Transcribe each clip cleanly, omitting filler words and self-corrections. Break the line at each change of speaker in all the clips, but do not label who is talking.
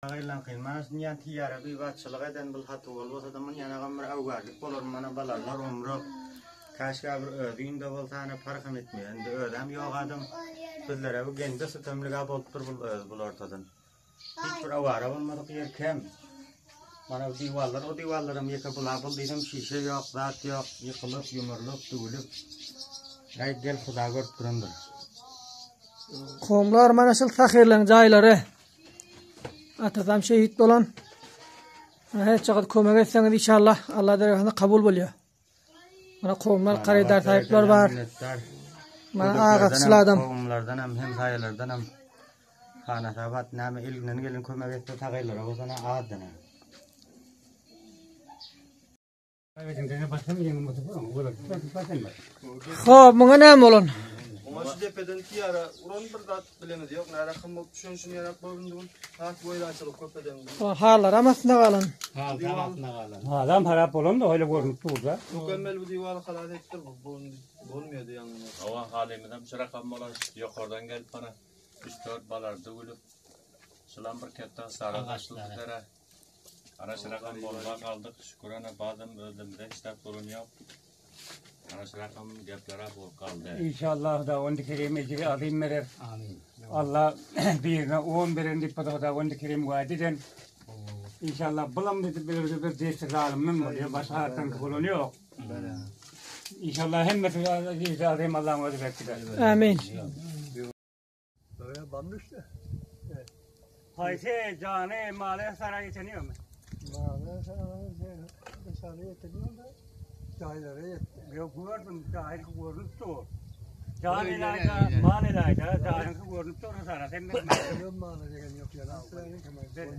Ağayla kıymanız niye tiyara bir batçılık eden bil hatı olmasa da yana gamır avgarlık olur mana balarlar umru kaşka bir ödüğünde bol tane farkım etmiyor. Endi ödem yok adam bizlere bu gende sütömlüge bolup dur bul ortadan. Hiç bir avara olmadık yer kem. Bana o divarlarım yıka bulabıl dedim şişe yok, zat yok, yıkılıp, yumurlup, dövülüp. Gel Xuda görüp durundur.
Komlar mana şıl tahirlen jayları. Atatam şehit bolan. Her çaqat kömek etseniz inşallah Allah tarafından kabul boluyor. Mana komlar qaridar tayiplar var. Mana ağaççılardan.
Komlardan hem sayalardan hem Xanasabat näme ilginen gelin kömek etdi tagaylara bolsana aaddan.
Xo'p, bunga näme bolan?
Şu cepheden tiyara uran bir zat bilemiz yok. Nara kımıl şunu yarak boyunduğun tak boylaçılık köpeden.
Halar amasında qalan.
Adam harap olan da öyle görünüp durdu.
Mükemmel bu divarı kalat ettir bulmuyordu yanına.
Hava halimden bir rakam olan yukarıdan gelip bana 3-4 balardı gülüp sulan bir ketten sarı kaşlıklara araç rakam olmak aldık. Şükrana bazen öldümde işte sorun yok. Araç rakam geplere bol kaldı.
İnşallah da onu kerim ecri alayım verir. Amin. Allah birine 11'in dippada da onu kerim vaat eden. İnşallah bulam bir destek alimim oluyor. Başka hayattan kulun yok. İnşallah hem ecri alayım Allah'ın vaat eder.
Amin.
Böyle banmıştı.
Hayse canı male saray yeteniyor mu?
Mağara sana yeteniyor da cahilere yetmiyor.
Yok gördüm cahil görünüp dur. Can ilayda mal ilayda cahil görünüp dur sana sen mi?
Yok mağara degen yok ya. Nasıl yani kemer?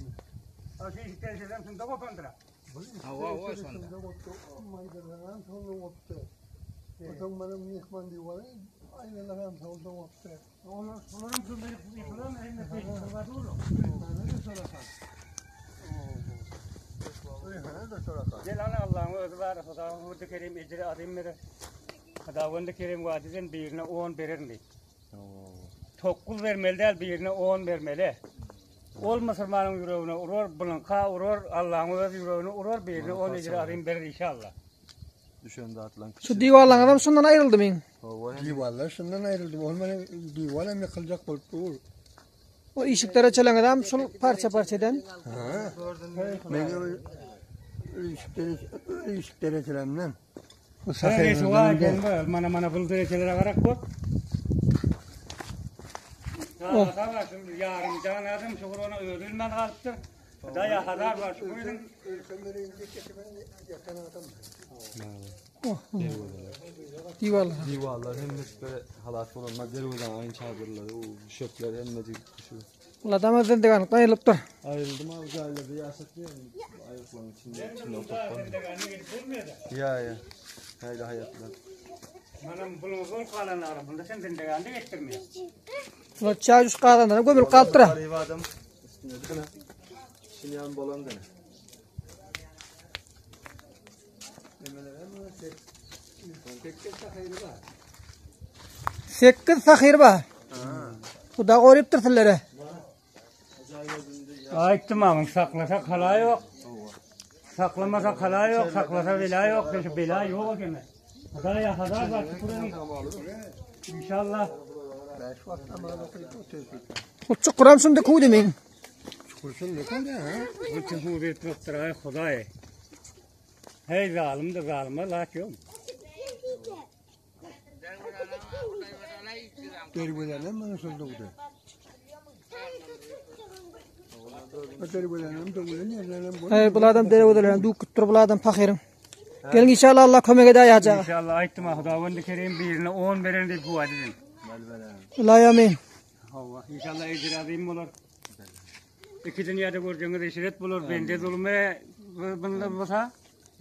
Asıl istersen sen de kopandıra.
Hava sonunda. Maydandan sonra optu. Otom bana mihman diyor. Aynen lan sonra optu.
Onların sınırı yıkılan hem de peygamber olur. Gel ana Allah'ın özü var. Hudavun kerim ecri adım verir. Hudavun kerim vadiden birine 10 verirdi. Tokkul vermeli değil birine 10 vermeli. Ol Müslümanın yüreğine urur, bulunka urur, Allah'ın özü yüreğine urur, birine 10 ecri adım verir inşallah.
Düşende atılan
Şu divarlan adam şundan ayrıldı men.
Divarlar şundan ayrıldı. Olmadı divar hem yıkılacak bolup durur.
O ışıklara çalan adam şu parça-parçadan.
Ha. Ben ışıklara çalamdan. Bu
Neyse var gelme, mana bulduğu varak bak. Tamam şimdi yarım can adam şukur ona öldürmen kalıptır. Daya hadar var şu koydun.
Divarlar.
hem de böyle halat olanlar dervozan aynı çadırları, o şöpler hem de şu.
Ulan adamın zindeganlıktan ayrılıp dur.
Ayrıldım abi cahilerde yasaklıyor. Ayıkların içinde toplanıyor. Ya. Hayli hayatlar.
Manam bulungun kalanlar bunda sen zindaganda getirmiyor.
Ulan çağış qadandan gömül qaltıra.
Arayı adam üstüne dene. Şinyan bolan dene.
Sekiz fakir var. Bu da gorip tırtılları.
Ayıktım ama saklasa kala yok. Saklamasa kala yok, saklasa bela yok. Çünkü bela yok gene. Daya hadar var şukurun. İnşallah.
Uçuk kuram şunda kuydu men.
Kurşun ne kaldı ha?
Bütün hürriyet muhtarayı Xudaya. Hey zalim de zalime lak yok.
Derbelerden bana sordu bu da. Derbelerden de bu ne?
Hey bu adam derevedelerden du kuttur bu adam fakirin. Gelin inşallah Allah kömek eder yacak.
İnşallah ayıttım Xudavun kerim birine 10 verin de bu adedin.
La amin.
Allah inşallah icradım olur. İki dünyada gördüğünüz işaret bulur. Bende zulme bunda olsa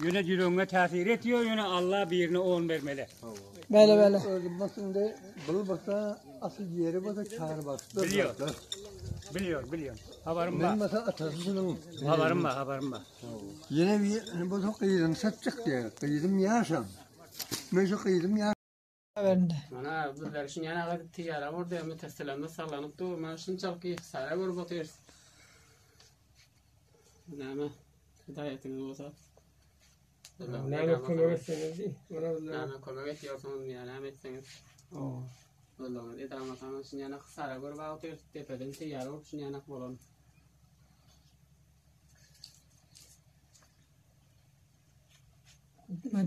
yine yüreğine tesir ediyor. Yine Allah birine 10 vermeli.
Böyle.
Öldürmesin de bul basa asıl yeri basa çağır bastı.
Biliyor. Haberim
Ben
var.
mesela atasının.
Haberim var.
Yine bir bu çok kıyıdım satacak diye. Kıyıdım yaşam. Ben şu kıyıdım yaşam.
Verinde.
Mana bizler şun yana kadar tijara orada mı testelemde sallanıp durma şunçalık ihsara görüp oturuyoruz. Näme hidayetiniz bolsa.
Näme kömek etseniz iyi.
Näme kömek etýärsiňiz, näme etseniz. Bolmagy edamasaňyz şunyana kysara görüp aýdyr, tepeden teýýar bolup şunyana bolan.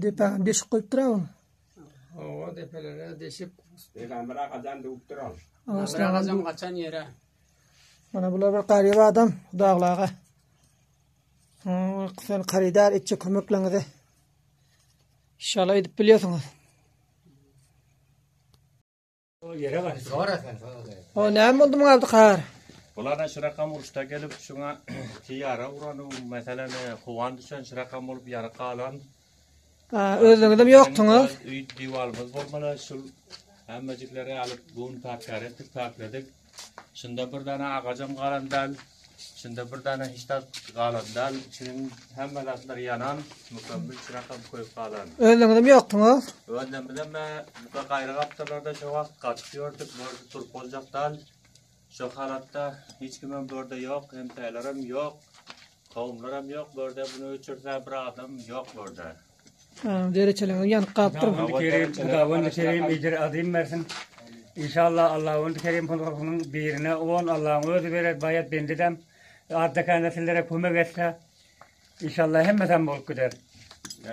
Depäň deşik goýup durabyn.
O depelere deşip
Peygamber akadan durup duran.
Ağacam kaçan yere.
Mana bular bir garyba adam daglaga. Sen qaridar etçe kömekleňizi. İnşallah edip bilýärsiňiz.
O yere var.
O näme boldy muňa Abdykar?
Bular şurakam uruşta gelip şuna tiyara uranı mesela huvan düşen şurakam olup yarı kalan.
Özüňizde mi ýokdyňyz?
Üy divalımız bolmaly şu hemmejikleri alıp bun takar etdik, takladık. Şunda bir tane ağacam galandal, şunda bir tane hiştat galandal, içinin hemmelatlar yanan, mükemmel şurakam koyup kalan.
Özüňizde mi ýokdyňyz?
Önden bilen bu gayrı kaptarlarda şu vakt kaçıp gördük, burada turup olacaktal. Şu halatta hiç kimim burada yok, hemtaylarım yok, kavimlerim yok, burada bunu uçursa bir adam yok burada.
Dereçeleňiz ýanyp gapdyr.
Hudawyndy kerim ejri azim bersin. İnşallah Allah'ın kerim pulunun birine on Allah'ın özü verer bayat bendidem. Arda nesillere kömek etse inşallah hemmeten bolup gider.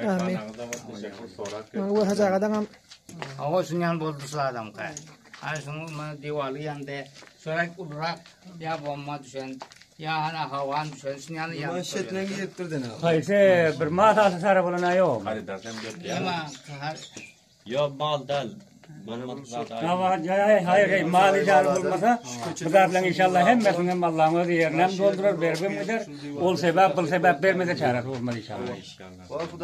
Amin.
Teşekkür sorak.
Bu hajagadan ham
hava şunyan boldu şu adam ka. Ay şunu diwali yanda sorak ulrak ya bomba düşen ya hana havan düşen şunyan yanda.
Manşetlen gidip durdun ha.
Hayse bir masası sara bulana yok.
Haridadan gördü.
Ama
Yo mal dal.
Ama hayır mali icabı bulmasa bu zatla inşallah hemmesinin Allah'ın özü yerine doldurur, verir, ol sebep, bul sebep vermede çare olmaz inşallah.
İnşallah.